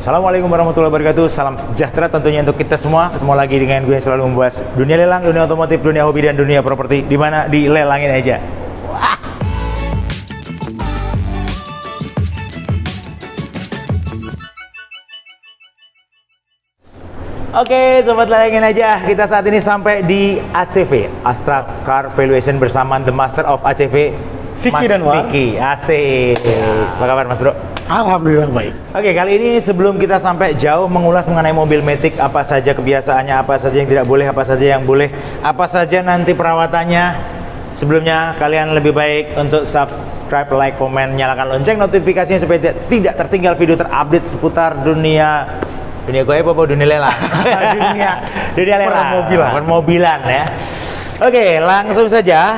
Assalamualaikum warahmatullahi wabarakatuh. Salam sejahtera tentunya untuk kita semua. Ketemu lagi dengan gue yang selalu membahas dunia lelang, dunia otomotif, dunia hobi, dan dunia properti. Di mana dilelangin aja. Wah. Oke, sobat lelangin aja. Kita saat ini sampai di ACV, Astra Car Valuation, bersama The Master of ACV, Vicky dan Wan. Vicky. Asik. Apa kabar Mas Bro? Alhamdulillah baik. Oke, kali ini sebelum kita sampai jauh mengulas mengenai mobil Matic, apa saja kebiasaannya, apa saja yang tidak boleh, apa saja yang boleh, apa saja nanti perawatannya. Sebelumnya, kalian lebih baik untuk subscribe, like, komen, nyalakan lonceng notifikasinya supaya tidak tertinggal video terupdate seputar dunia goib apa dunia lelang? dunia lelang, permobilan ya. Oke, langsung saja.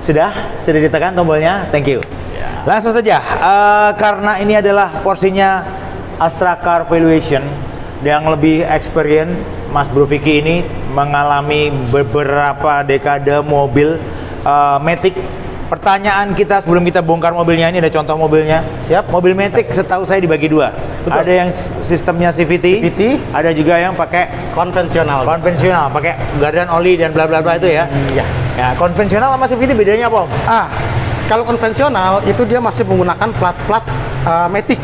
Sudah ditekan tombolnya. Thank you. Langsung saja, karena ini adalah porsinya Astra Car Valuation yang lebih experience. Mas Bro Vicky ini mengalami beberapa dekade mobil Matic. Pertanyaan kita sebelum kita bongkar mobilnya, ini ada contoh mobilnya. Siap. Mobil Matic setahu saya dibagi dua. Betul. Ada yang sistemnya CVT, ada juga yang pakai konvensional, pakai gardan oli dan bla bla bla itu ya. Iya. Ya, konvensional sama CVT bedanya apa, Om? Kalau konvensional itu dia masih menggunakan plat-plat Matic.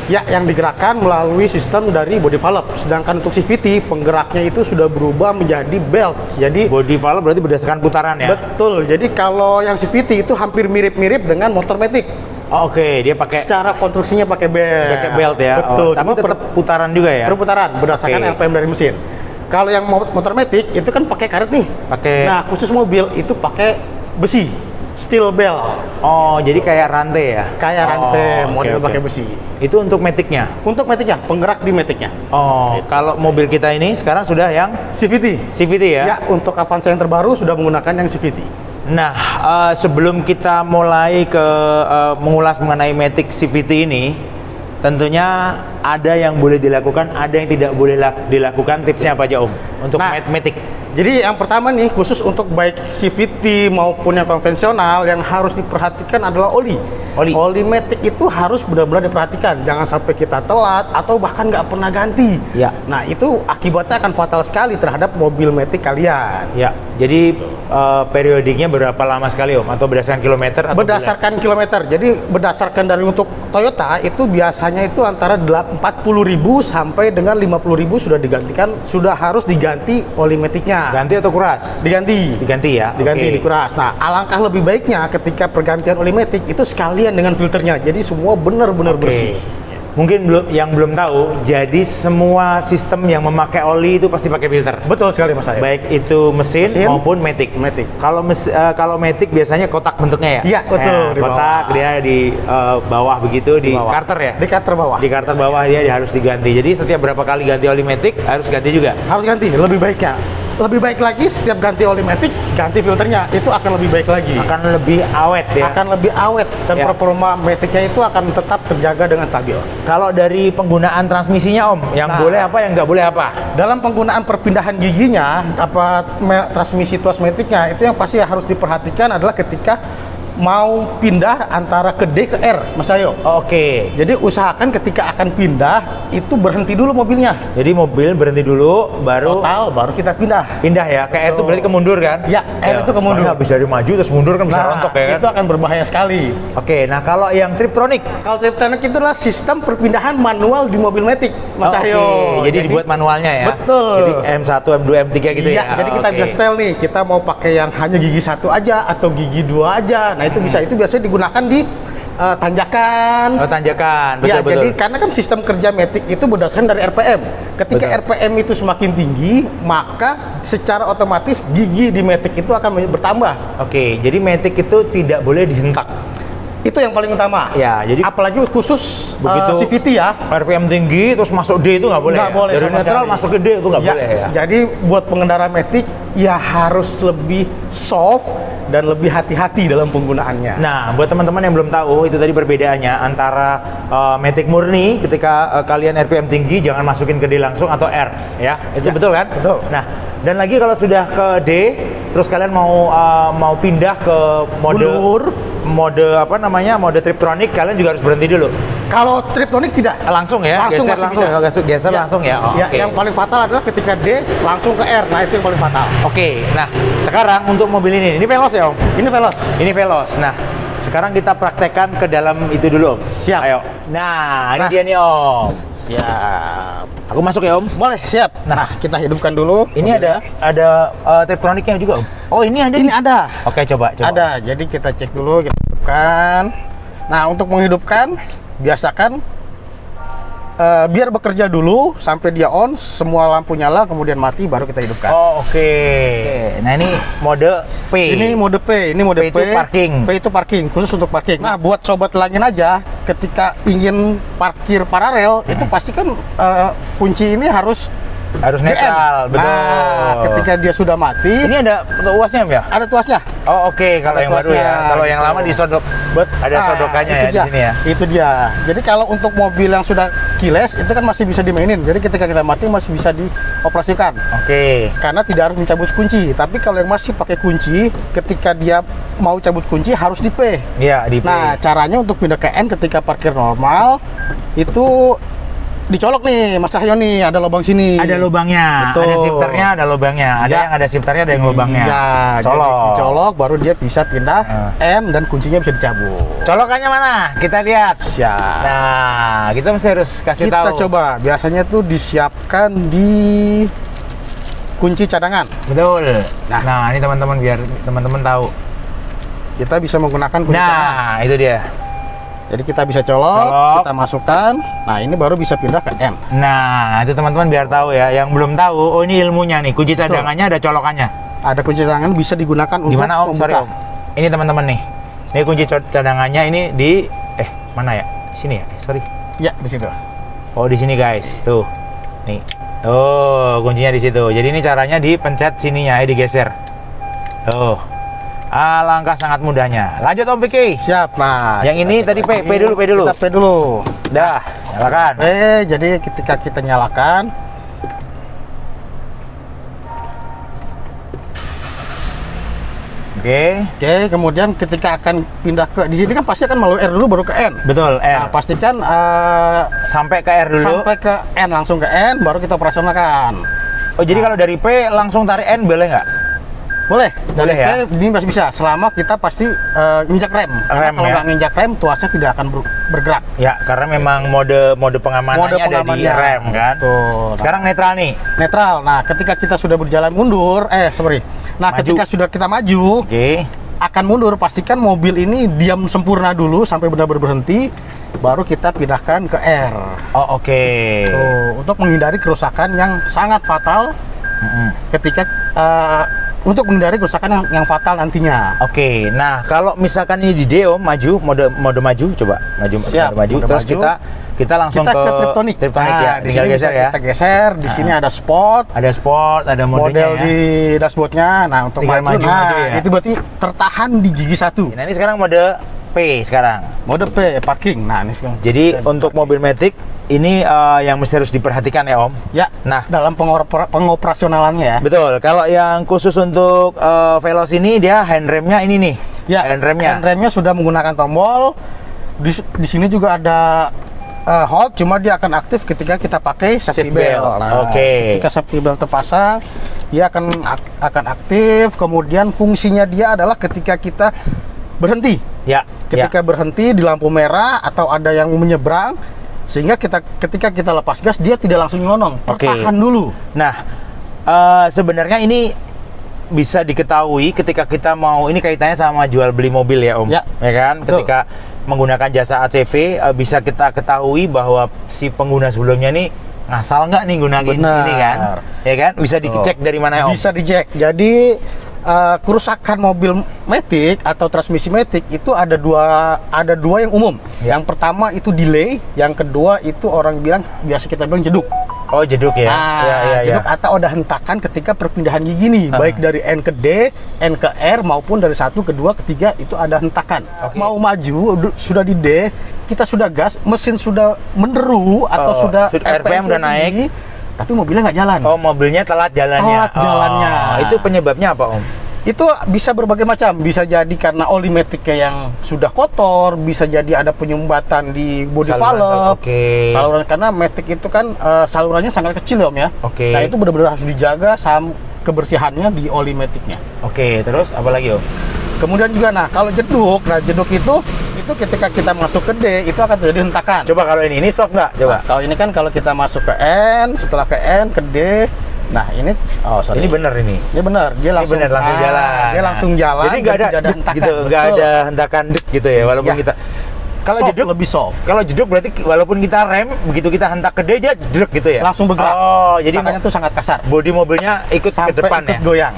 Ya, yang digerakkan melalui sistem dari body valve. Sedangkan untuk CVT, penggeraknya itu sudah berubah menjadi belt. Jadi body valve berarti berdasarkan putaran ya? Betul. Jadi kalau yang CVT itu hampir mirip-mirip dengan motor Matic. Oke, dia pakai secara konstruksinya pakai belt. Pakai belt ya. Betul. Tapi tetap putaran juga ya? Perputaran berdasarkan RPM dari mesin. Kalau yang motor Matic itu kan pakai karet nih. Nah, khusus mobil itu pakai besi. Steel belt. Oh, jadi kayak rantai ya? Kayak rantai, model pakai besi. Itu untuk Matic-nya? Untuk Matic-nya, penggerak di Matic-nya. Oh, kalau mobil kita ini sekarang sudah yang CVT ya? Ya, untuk Avanza yang terbaru sudah menggunakan yang CVT. Nah, sebelum kita mulai ke mengulas mengenai Matic CVT ini, tentunya ada yang boleh dilakukan, ada yang tidak boleh dilakukan. Tipsnya apa aja, Om? Untuk Matic. Jadi yang pertama nih, khusus untuk baik CVT maupun yang konvensional, yang harus diperhatikan adalah oli. Oli Matic itu harus benar-benar diperhatikan. Jangan sampai kita telat atau bahkan nggak pernah ganti. Ya. Nah, itu akibatnya akan fatal sekali terhadap mobil Matic kalian. Ya. Jadi periodiknya berapa lama sekali, Om? Atau berdasarkan kilometer? Atau berdasarkan kilometer. Jadi berdasarkan dari untuk Toyota itu biasanya itu antara 40.000 sampai dengan 50.000 sudah digantikan, sudah harus diganti oli Matic-nya. Ganti atau kuras? Diganti ya. Dikuras. Nah, alangkah lebih baiknya ketika pergantian oli Matic itu sekalian dengan filternya. Jadi semua benar-benar bersih. Mungkin yang belum tahu, jadi semua sistem yang memakai oli itu pasti pakai filter. Betul sekali, Mas Ayo. Baik itu mesin maupun Matic. Kalau Matic biasanya kotak bentuknya ya? Iya, betul. Nah, kotak dia di bawah begitu, di karter ya? Di karter bawah. Di karter bawah dia harus diganti. Jadi setiap berapa kali ganti oli Matic harus ganti juga? Harus ganti, lebih baiknya. Lebih baik lagi setiap ganti oli Matic, ganti filternya, itu akan lebih baik lagi. Akan lebih awet ya? Akan lebih awet, dan performa Matic-nya itu akan tetap terjaga dengan stabil. Kalau dari penggunaan transmisinya, Om, yang boleh apa, yang nggak boleh apa? Dalam penggunaan perpindahan giginya, transmisi tuas Matic-nya, itu yang pasti harus diperhatikan adalah ketika mau pindah antara ke D ke R, Mas Ayo. Oke. Jadi usahakan ketika akan pindah itu berhenti dulu mobilnya. Jadi mobil berhenti dulu, baru kita pindah. Pindah ya. Ke R itu berarti kemundur kan? Ya, R itu kemundur. Habis dari maju terus mundur kan bisa rontok ya kan? Itu akan berbahaya sekali. Oke. Nah, kalau yang Triptronic? Kalau Triptronic itu adalah sistem perpindahan manual di mobil Matic, Mas Ayo. Jadi dibuat manualnya ya? Betul. Jadi M1, M2, M3 gitu ya? Jadi kita bisa setel nih, kita mau pakai yang hanya gigi 1 aja atau gigi 2 aja. Nah, itu biasanya digunakan di tanjakan. Tanjakan, betul. Jadi karena kan sistem kerja Matic itu berdasarkan dari RPM. Ketika RPM itu semakin tinggi, maka secara otomatis gigi di Matic itu akan bertambah. Oke, jadi Matic itu tidak boleh dihentak. Itu yang paling utama. Ya, jadi apalagi khusus begitu CVT ya. RPM tinggi terus masuk D itu nggak boleh. Nggak boleh. Dari netral masuk ke D itu nggak boleh ya. Jadi buat pengendara Matic ya harus lebih soft dan lebih hati-hati dalam penggunaannya. Nah, buat teman-teman yang belum tahu, itu tadi perbedaannya antara Matic murni ketika kalian RPM tinggi jangan masukin ke D langsung atau R ya. Itu betul kan? Betul. Nah, dan lagi kalau sudah ke D terus kalian mau pindah ke mode mode apa namanya, mode triptronic, kalian juga harus berhenti dulu. Kalau triptonic tidak. Langsung ya, Langsung geser masih langsung, bisa. geser langsung ya. Oh, Ya, oke. yang paling fatal adalah ketika D langsung ke R. Nah, itu yang paling fatal. Oke, nah sekarang untuk mobil ini Veloz ya Om? Ini Veloz. Ini Veloz. Nah, sekarang kita praktekkan ke dalam itu dulu Om. Siap. Ayo. Nah, ini Nah. dia nih Om. Siap. Aku masuk ya Om. Boleh, siap. Nah, kita hidupkan dulu. Ini ada triptronicnya juga Om. Oh, ini ada. Ini nih? ada. Oke, coba. Ada. Jadi kita cek dulu, kita hidupkan. Nah, untuk menghidupkan, biasakan biar bekerja dulu sampai dia on, semua lampu nyala, kemudian mati, baru kita hidupkan. Oh, oke. Nah, ini mode P. Ini mode P, ini mode P. P itu parking. P itu parking, khusus untuk parking. Nah, buat sobat langin aja, ketika ingin parkir paralel, itu pasti kan kunci ini harus netral, DN. betul. Nah, ketika dia sudah mati, Ini ada uasnya Om ya? ada tuasnya. Oh, oke. Kalau Ada yang baru tuasnya, ya. Kalau yang gitu. lama disodok. Ada sodokannya itu ya dia. di sini ya. Itu dia. Jadi kalau untuk mobil yang sudah keyless itu kan masih bisa dimainin. Jadi ketika kita mati masih bisa dioperasikan. Oke. Karena tidak harus mencabut kunci. Tapi kalau yang masih pakai kunci, ketika dia mau cabut kunci harus di P. Iya, di P. Nah, caranya untuk pindah ke N ketika parkir normal itu dicolok nih, Mas Cahyo nih, ada lubang sini. Ada lubangnya, Betul. ada shifternya, ada lubangnya. Ada Ya. yang ada shifternya, ada yang lubangnya. Iya, jadi Colok. dicolok baru dia bisa pindah N dan kuncinya bisa dicabut. Colokannya mana? Kita lihat. Siap. Nah, kita mesti harus kasih Kita tahu. coba, biasanya tuh disiapkan di kunci cadangan. Betul. Nah, ini teman-teman biar teman-teman tahu. Kita bisa menggunakan kunci cadangan. Nah, itu dia. Jadi kita bisa colok, kita masukkan. Nah, ini baru bisa pindah ke N. Nah, itu teman-teman biar tahu ya. Yang belum tahu, oh ini ilmunya nih. Kunci cadangannya ada colokannya. Ada kunci cadangan bisa digunakan untuk Gimana Om? Sorry membuka. Om. Ini teman-teman nih. Ini kunci cadangannya ini di mana ya? Sini ya? Sorry. Ya, di situ. Oh, di sini guys. Tuh. Nih. Oh, kuncinya di situ. Jadi ini caranya dipencet sininya, digeser. Tuh. Alangkah sangat mudahnya. Lanjut Om Vicky. Siap. Nah, Yang ini tadi P dulu, P dulu. Kita P dulu. Dah, nyalakan. Jadi ketika kita nyalakan, Oke. oke, kemudian ketika akan pindah ke di sini kan pasti akan melalui R dulu baru ke N. Betul, R. Nah, pastikan Sampai ke R dulu. sampai ke N, langsung ke N baru kita operasionalkan. Oh, jadi kalau dari P langsung tarik N boleh nggak? Boleh, Boleh dari ya? P ini masih bisa selama kita pasti nginjak rem. Karena Rem, kalau ya? nggak nginjak rem, tuasnya tidak akan bergerak. Ya, karena memang mode pengamanannya ada di rem kan. Betul. Sekarang netral nih. Netral. Nah, ketika kita sudah berjalan mundur, sorry. Nah, Maju. ketika sudah kita maju, Oke. akan mundur, pastikan mobil ini diam sempurna dulu sampai benar-benar berhenti, baru kita pindahkan ke R. Oh, oke. Tuh, untuk menghindari kerusakan yang sangat fatal ketika untuk menghindari kerusakan yang fatal nantinya. Oke, nah kalau misalkan ini di D Om, maju mode maju, coba maju. Siap, mode maju. mode Terus maju. kita langsung Kita ke triptonic. Triptonic ya, Di tinggal sini geser bisa ya. kita geser. Di sini ada sport, Ada sport, ada modenya model ya. di dashboardnya. Nah, untuk Tinggal maju, maju ya. itu berarti tertahan di gigi 1. Nah, ini sekarang mode P sekarang. Mode P, parking. Nah, ini sekarang. Jadi untuk mobil Matic ini yang mesti harus diperhatikan ya Om. Ya, Nah, dalam pengoperasionalannya ya. betul. Kalau yang khusus untuk Veloz ini dia handremnya ini nih. Ya, handremnya. handremnya sudah menggunakan tombol. Di sini juga ada hold, cuma dia akan aktif ketika kita pakai safety Seat belt. belt. Nah, Oke. ketika safety belt terpasang, dia akan aktif. Kemudian fungsinya dia adalah ketika kita berhenti. Ya. Ketika berhenti di lampu merah atau ada yang menyeberang, sehingga ketika kita lepas gas dia tidak langsung nyelonong, Oke. tertahan dulu. Nah, sebenarnya ini bisa diketahui ketika kita mau, ini kaitannya sama jual beli mobil ya Om. Ya. Kan? Betul. Ketika menggunakan jasa ACV bisa kita ketahui bahwa si pengguna sebelumnya nih ngasal nggak nih gunain Benar. ini kan? Ya kan? Bisa dicek dari mana ya Om? Bisa dicek. Jadi kerusakan mobil Matic atau transmisi Matic itu ada dua yang umum. Ya. Yang pertama itu delay, yang kedua itu orang bilang biasa kita bilang jeduk. Oh, jeduk ya. Nah, Ya. jeduk atau ada hentakan ketika perpindahan gigi nih, baik dari N ke D, N ke R maupun dari 1 ke 2 ke 3 itu ada hentakan. Oke. Mau maju sudah di D, kita sudah gas, mesin sudah menderu atau sudah RPM udah naik. tinggi, tapi mobilnya nggak jalan. Oh, mobilnya telat jalannya. Telat jalannya. Oh, itu penyebabnya apa Om? Itu bisa berbagai macam, bisa jadi karena oli maticnya yang sudah kotor, bisa jadi ada penyumbatan di body valve. Saluran, karena matic itu kan salurannya sangat kecil Om ya. Nah itu benar-benar harus dijaga kebersihannya di oli maticnya. Terus apa lagi Om? Kemudian juga kalau jeduk, jeduk itu ketika kita masuk ke D itu akan terjadi hentakan. Coba kalau ini soft nggak? Coba. Nah, kalau ini kan kalau kita masuk ke N, setelah ke N ke D. Nah ini, ini benar ini. Ini benar, dia langsung jalan. Dia langsung jalan. Jadi nggak ada hentakan gitu, nggak ada hentakan gitu ya, walaupun kita. Kalau jeduk lebih soft. Kalau jeduk berarti walaupun kita rem, begitu kita hentak ke D dia jeduk gitu ya. Langsung bergerak. Jadi makanya tuh sangat kasar. Bodi mobilnya ikut ke depan ikut goyang.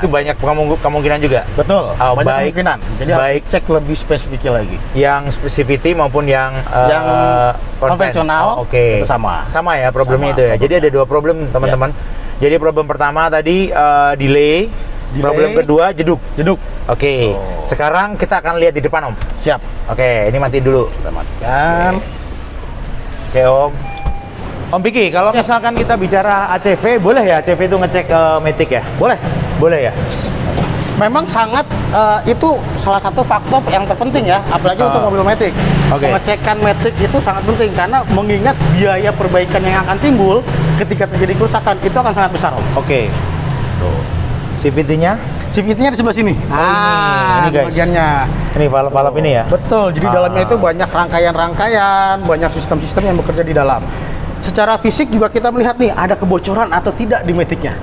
Itu banyak kemungkinan juga. Betul. Banyak kemungkinan. Jadi harus cek lebih spesifiknya lagi. Yang specificity maupun yang konvensional. Itu sama. Sama ya problemnya itu ya. Jadi ada dua problem teman-teman. Jadi problem pertama tadi delay. Problem kedua jeduk. Sekarang kita akan lihat di depan Om. Siap. Ini mati dulu. Kita matikan. Om. Om Piki, kalau misalkan kita bicara ACV, boleh ya ACV itu ngecek ke matic ya? Boleh ya? Memang sangat itu salah satu faktor yang terpenting ya, apalagi untuk mobil matic. Pengecekan matic itu sangat penting karena mengingat biaya perbaikan yang akan timbul ketika terjadi kerusakan itu akan sangat besar Om. Tuh. CVT-nya? CVT-nya di sebelah sini. Ini guys. Bagiannya. Ini valve-valve ini ya? Betul. Jadi dalamnya itu banyak rangkaian-rangkaian, banyak sistem-sistem yang bekerja di dalam. Secara fisik juga kita melihat nih ada kebocoran atau tidak di matic-nya.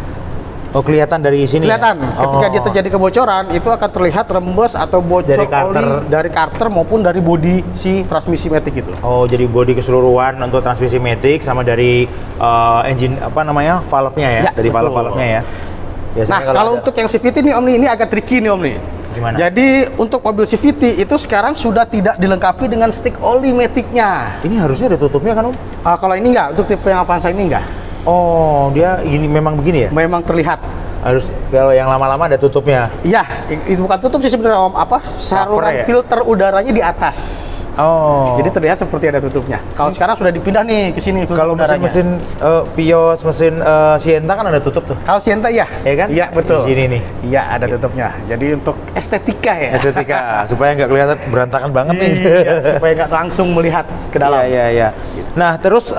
Kelihatan dari sini. Kelihatan. Ya? Ketika dia terjadi kebocoran, itu akan terlihat rembes atau bocor oli dari karter maupun dari bodi si transmisi matic itu. Jadi bodi keseluruhan untuk transmisi matic sama dari engine valve-nya ya? Dari valve-valve-nya ya. Biasanya kalau untuk yang CVT nih Om ini agak tricky nih Om nih. Gimana? Jadi untuk mobil CVT itu sekarang sudah tidak dilengkapi dengan stick oli matic-nya. Ini harusnya ada tutupnya kan Om? Kalau ini enggak, untuk tipe yang Avanza ini enggak. Dia ini memang begini ya? Memang terlihat. Harus kalau yang lama-lama ada tutupnya. Iya, itu bukan tutup sih sebenarnya Om. Saluran filter udaranya di atas. Jadi terlihat seperti ada tutupnya. Kalau sekarang sudah dipindah nih ke sini. Kalau mesin Vios, mesin Sienta kan ada tutup tuh. Kalau Sienta iya kan? Iya betul. Di sini nih. Iya ada tutupnya. Jadi untuk estetika ya. Estetika supaya nggak kelihatan berantakan banget nih. Supaya nggak langsung melihat ke dalam. Iya. Nah terus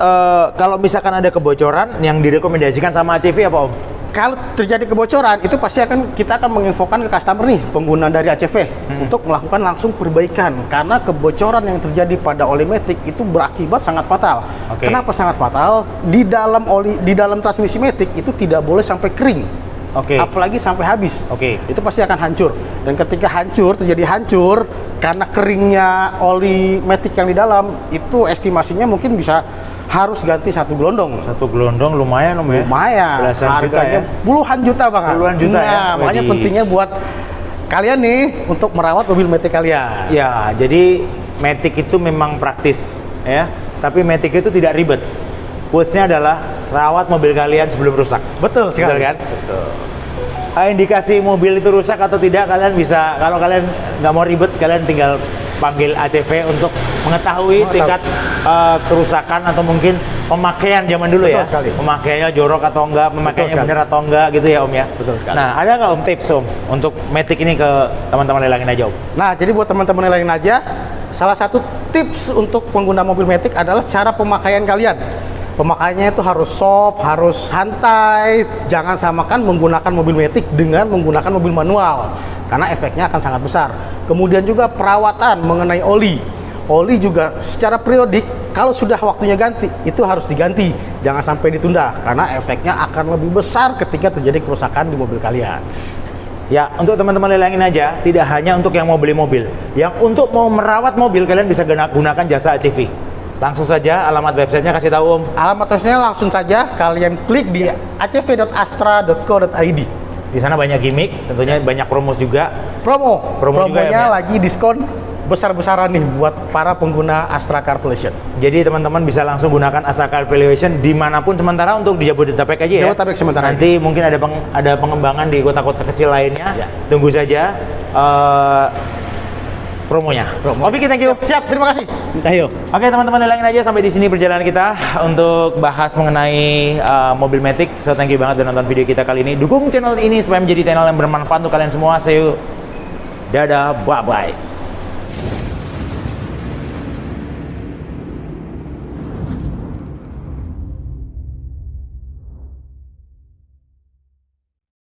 kalau misalkan ada kebocoran yang direkomendasikan sama ACV apa Om? Kalau terjadi kebocoran itu pasti kita akan menginfokan ke customer nih pengguna dari ACV untuk melakukan langsung perbaikan karena kebocoran yang terjadi pada oli matic itu berakibat sangat fatal. Kenapa sangat fatal? Di dalam transmisi matic itu tidak boleh sampai kering. Apalagi sampai habis. Itu pasti akan hancur. Dan ketika terjadi hancur karena keringnya oli matic yang di dalam itu estimasinya mungkin harus ganti satu gelondong. Satu gelondong lumayan Om ya? Lumayan. Belasan juta ya? Puluhan juta Bang. Puluhan juta ya? Makanya pentingnya buat kalian nih untuk merawat mobil matic kalian. Ya, jadi matic itu memang praktis ya. Tapi matic itu tidak ribet. Quotes-nya adalah rawat mobil kalian sebelum rusak. Betul sekali. Betul kan? Betul. Indikasi mobil itu rusak atau tidak kalian bisa, kalau kalian nggak mau ribet, kalian tinggal panggil ACV untuk mengetahui tingkat kerusakan atau mungkin pemakaian zaman dulu. Betul ya. Sekali. Pemakaiannya jorok atau enggak, pemakaiannya benar atau enggak gitu ya Om ya. Betul sekali. Nah, ada nggak Om tips Om untuk matic ini ke teman-teman lelangin aja Om? Nah, jadi buat teman-teman lelangin aja, salah satu tips untuk pengguna mobil matic adalah cara pemakaian kalian. Pemakaiannya itu harus soft, harus santai. Jangan samakan menggunakan mobil matic dengan menggunakan mobil manual karena efeknya akan sangat besar. Kemudian juga perawatan mengenai oli. Oli juga secara periodik, kalau sudah waktunya ganti, itu harus diganti. Jangan sampai ditunda karena efeknya akan lebih besar ketika terjadi kerusakan di mobil kalian. Ya, untuk teman-teman lelangin aja, tidak hanya untuk yang mau beli mobil. Yang untuk mau merawat mobil, kalian bisa gunakan jasa ACV. Langsung saja alamat websitenya kasih tahu Om. Alamat websitenya langsung saja kalian klik di acv.astra.co.id. Di sana banyak gimmick, tentunya banyak promo juga. Promonya juga ya, lagi diskon besar-besaran nih buat para pengguna Astra Car Valuation. Jadi teman-teman bisa langsung gunakan Astra Car Valuation dimanapun sementara untuk di Jabodetabek aja ya. Jabodetabek sementara. Nanti mungkin ada pengembangan di kota-kota kecil lainnya. Tunggu saja. promonya. Oke, thank you. Siap, terima kasih. Cahyo. Oke teman-teman, hilangin aja sampai di sini perjalanan kita untuk bahas mengenai mobil Matic. So thank you banget udah nonton video kita kali ini. Dukung channel ini supaya menjadi channel yang bermanfaat untuk kalian semua. See you. Dadah, bye bye.